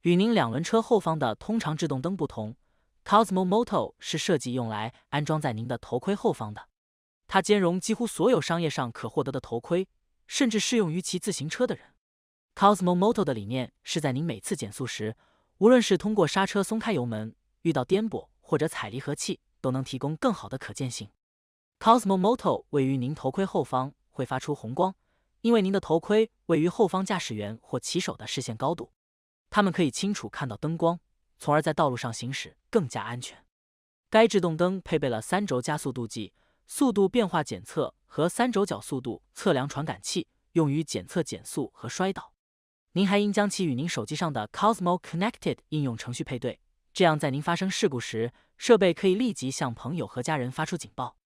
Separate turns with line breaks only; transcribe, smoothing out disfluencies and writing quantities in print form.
与您两轮车后方的通常制动灯不同 ，Cosmo Moto 是设计用来安装在您的头盔后方的。它兼容几乎所有商业上可获得的头盔，甚至适用于骑自行车的人。Cosmo Moto 的理念是在您每次减速时，无论是通过刹车松开油门、遇到颠簸或者踩离合器，都能提供更好的可见性。Cosmo Moto 位于您头盔后方，会发出红光，因为您的头盔位于后方驾驶员或骑手的视线高度，他们可以清楚看到灯光，从而在道路上行驶更加安全。该制动灯配备了3轴加速度计、速度变化检测和3轴角速度测量传感器，用于检测减速和摔倒。您还应将其与您手机上的 Cosmo Connected 应用程序配对，这样在您发生事故时，设备可以立即向朋友和家人发出警报。